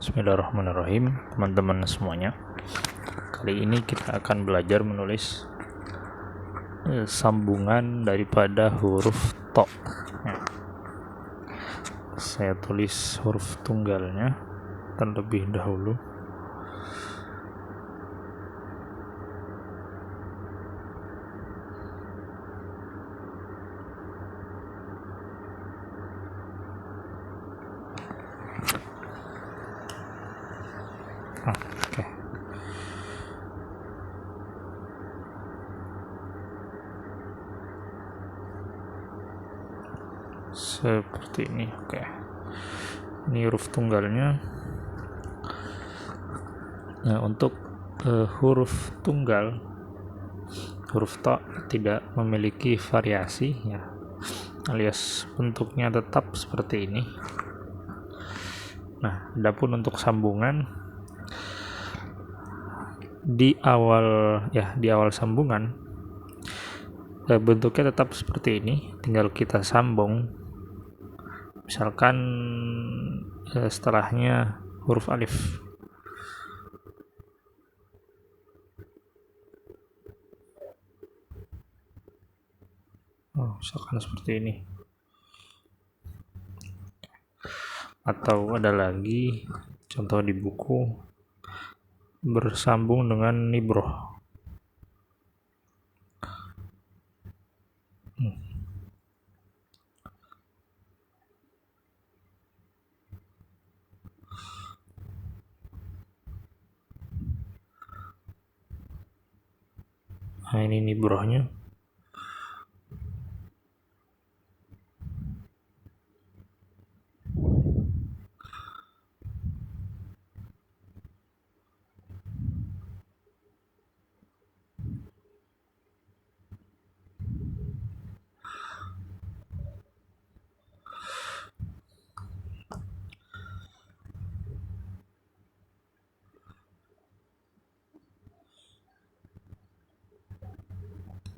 Bismillahirrahmanirrahim, teman-teman semuanya. Kali ini kita akan belajar menulis sambungan daripada huruf to. Saya tulis huruf tunggalnya terlebih dahulu. Oke. Seperti ini. Oke. Ini huruf tunggalnya. Nah, untuk huruf tunggal, huruf to tidak memiliki variasi ya, alias bentuknya tetap seperti ini. Nah, adapun untuk sambungan di awal sambungan bentuknya tetap seperti ini, tinggal kita sambung. Misalkan setelahnya huruf alif. Misalkan seperti ini. Atau ada lagi contoh di buku, bersambung dengan nibroh. Nah, ini nibrohnya.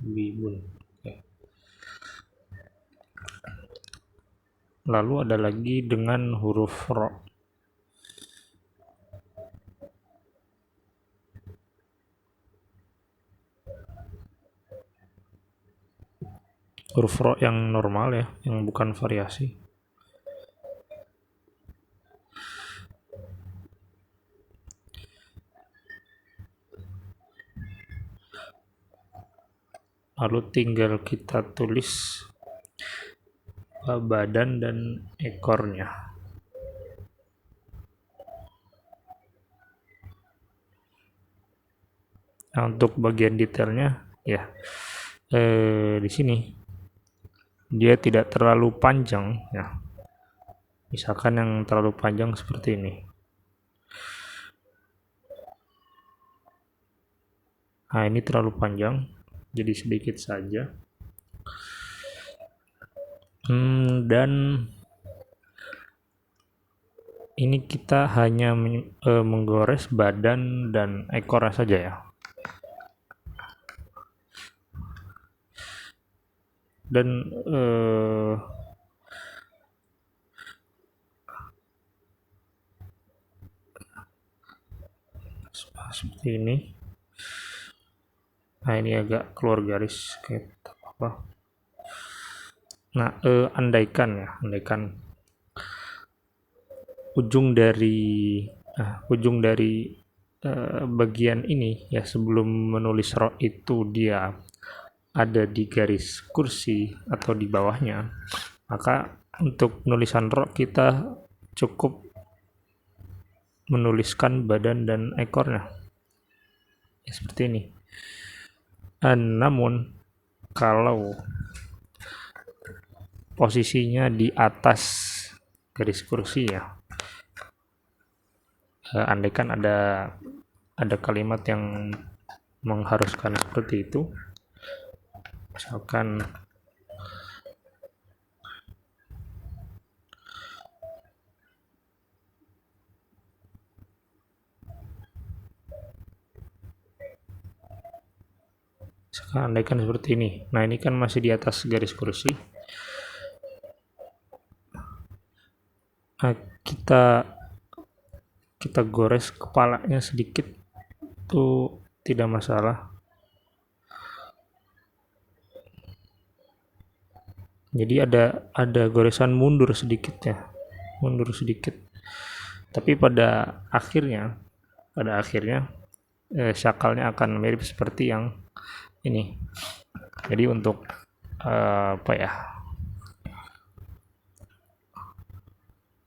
Bibun. Lalu ada lagi dengan huruf ro. Huruf ro yang normal ya, yang bukan variasi. Lalu tinggal kita tulis badan dan ekornya. Nah, untuk bagian detailnya ya di sini dia tidak terlalu panjang ya. Misalkan yang terlalu panjang seperti ini. Nah, ini terlalu panjang, jadi sedikit saja. Dan ini kita hanya menggores badan dan ekornya saja ya. Dan seperti ini. Nah, ini agak keluar garis kayak apa. Nah, andaikan ujung dari bagian ini ya, sebelum menulis ro itu dia ada di garis kursi atau di bawahnya, maka untuk penulisan ro kita cukup menuliskan badan dan ekornya ya, seperti ini. Namun kalau posisinya di atas garis kursi ya, andaikan ada kalimat yang mengharuskan seperti itu, misalkan andaikan seperti ini. Nah, ini kan masih di atas garis kursi. Nah, kita gores kepalanya sedikit itu tidak masalah. Jadi ada goresan mundur sedikit ya, mundur sedikit. Tapi pada akhirnya syakalnya akan mirip seperti yang ini. Jadi untuk apa ya?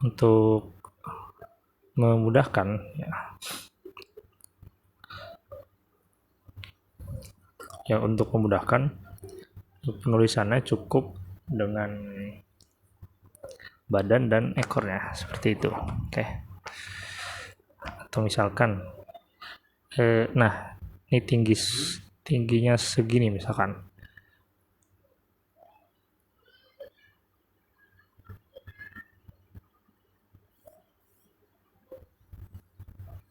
Untuk memudahkan ya untuk memudahkan penulisannya cukup dengan badan dan ekornya seperti itu. Oke. Atau misalkan nah ini tingginya segini misalkan.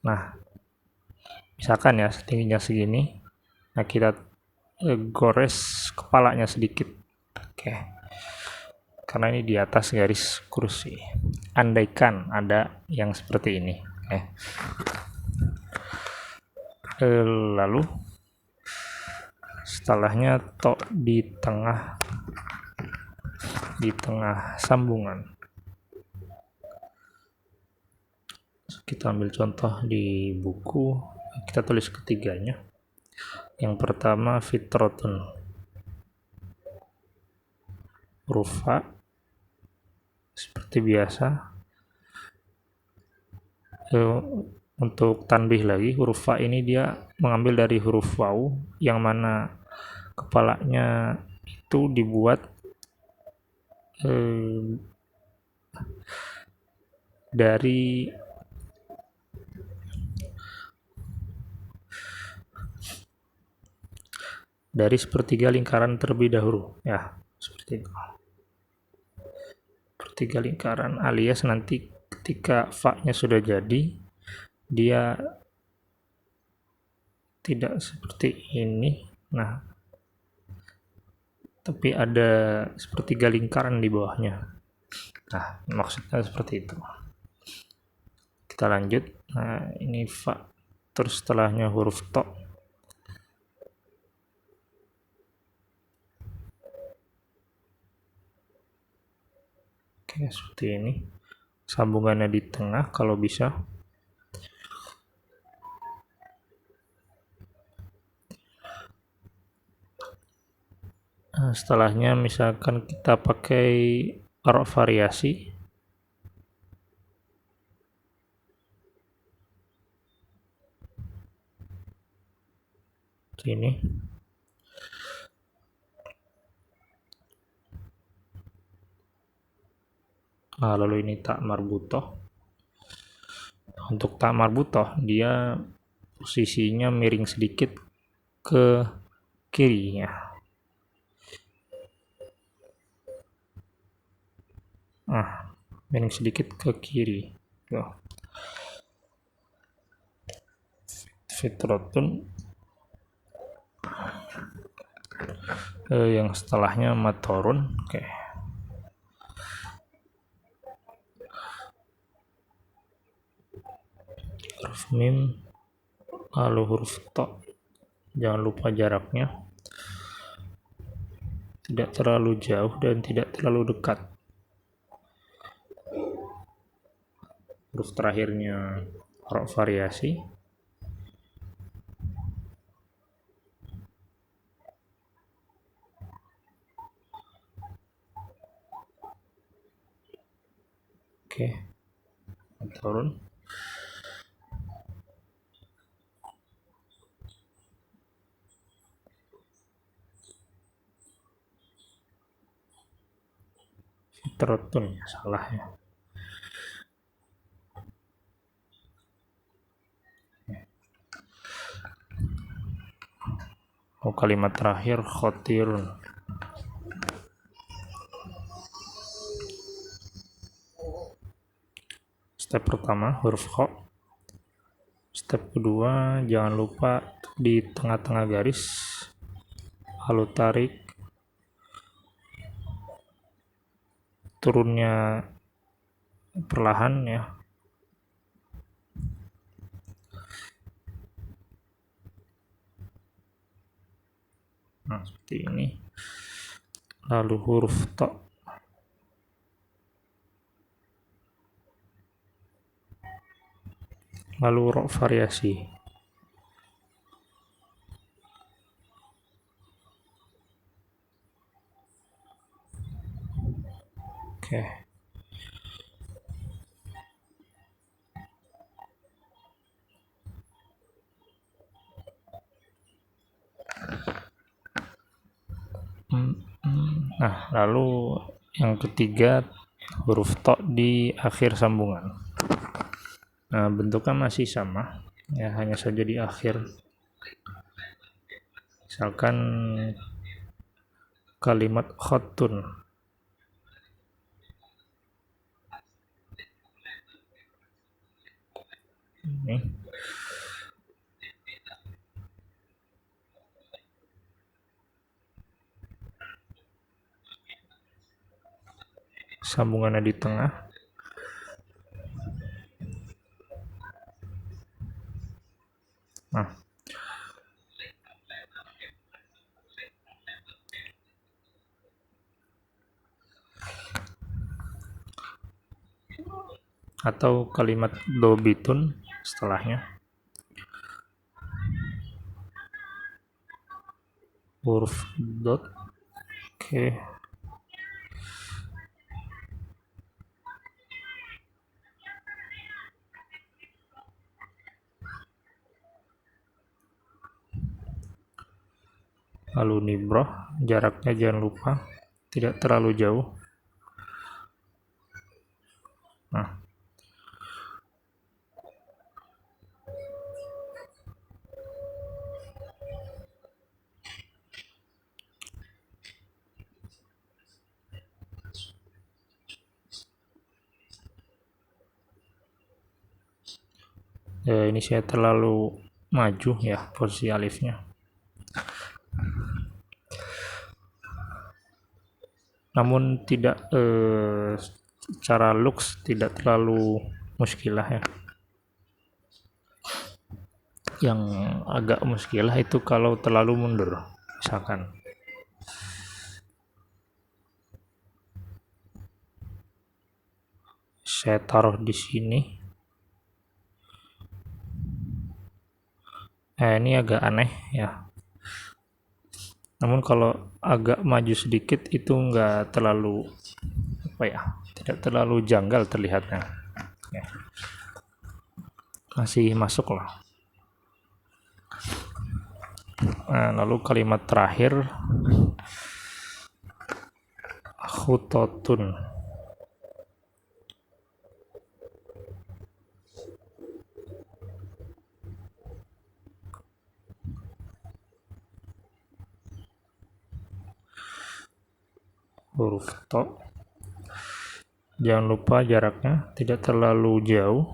Nah misalkan ya tingginya segini, nah kita gores kepalanya sedikit. Oke. Karena ini di atas garis kursi. Andaikan ada yang seperti ini. Lalu setelahnya di tengah sambungan. Kita ambil contoh di buku, kita tulis ketiganya. Yang pertama fitrotun, huruf A seperti biasa. Untuk tanbih lagi, huruf A ini dia mengambil dari huruf waw, yang mana kepalanya itu dibuat dari sepertiga lingkaran terlebih dahulu ya, seperti itu. Sepertiga lingkaran, alias nanti ketika fa-nya sudah jadi dia tidak seperti ini, nah tapi ada sepertiga lingkaran di bawahnya. Nah maksudnya seperti itu. Kita lanjut. Nah ini fa, terus setelahnya huruf to. Oke, seperti ini. Sambungannya di tengah kalau bisa. Nah, setelahnya misalkan kita pakai rok variasi. Ini. Nah, lalu ini tak marbutoh. Untuk tak marbutoh dia posisinya miring sedikit ke kirinya. Nah, miring sedikit ke kiri. Tuh. Fitrotun. Yang setelahnya matorun. Oke. Huruf mim, lalu huruf to. Jangan lupa jaraknya. Tidak terlalu jauh dan tidak terlalu dekat. Huruf terakhirnya rok variasi. Oke. Turun. Fitrotun ya, salah ya. Oh, kalimat terakhir khotirun. Step pertama huruf kho. Step kedua jangan lupa di tengah-tengah garis lalu tarik turunnya perlahan ya. Nah, seperti ini. Lalu huruf to. Lalu ro variasi. Oke. Nah, lalu yang ketiga huruf to di akhir sambungan. Nah, bentuknya masih sama, ya hanya saja di akhir. Misalkan kalimat khotun. Ini. Sambungannya di tengah. Nah, atau kalimat dobitun setelahnya huruf dot. Oke. Lalu nibroh, jaraknya jangan lupa tidak terlalu jauh. Nah, ini saya terlalu maju ya posisi alifnya. Namun tidak secara looks tidak terlalu muskilah ya. Yang agak muskilah itu kalau terlalu mundur, misalkan saya taruh di sini. Ini agak aneh ya. Namun kalau agak maju sedikit itu enggak terlalu tidak terlalu janggal terlihatnya. Ya. Masih masuk lah. Nah, lalu kalimat terakhir khutotun. Huruf to. Jangan lupa jaraknya tidak terlalu jauh.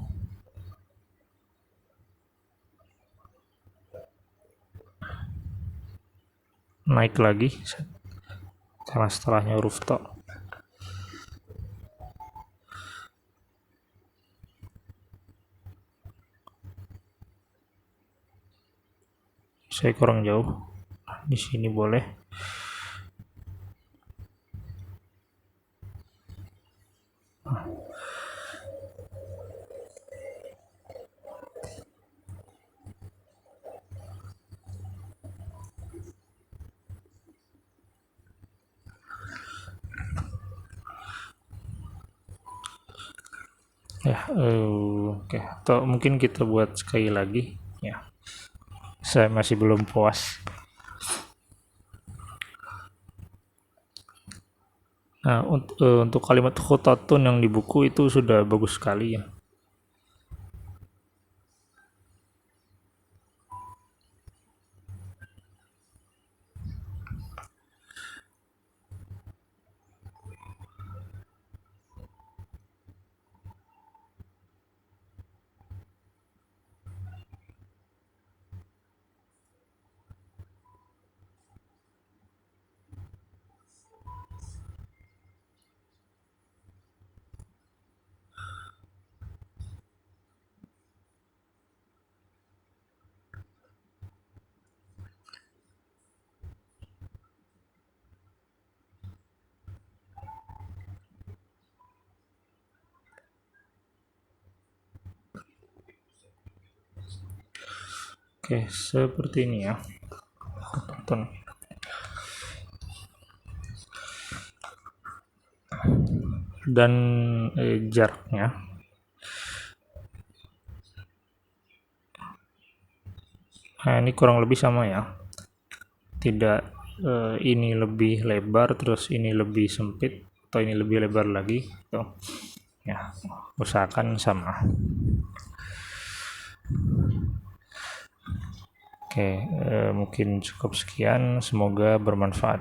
Naik lagi karena setelahnya huruf to. Saya kurang jauh. Di sini boleh. Ya, oke. Atau mungkin kita buat sekali lagi. Ya, saya masih belum puas. Nah, untuk kalimat khutatun yang di buku itu sudah bagus sekali ya. Oke, seperti ini ya. Tonton. Dan jaraknya nah ini kurang lebih sama ya, tidak ini lebih lebar terus ini lebih sempit atau ini lebih lebar lagi tuh ya, usahakan sama. Oke, mungkin cukup sekian, semoga bermanfaat.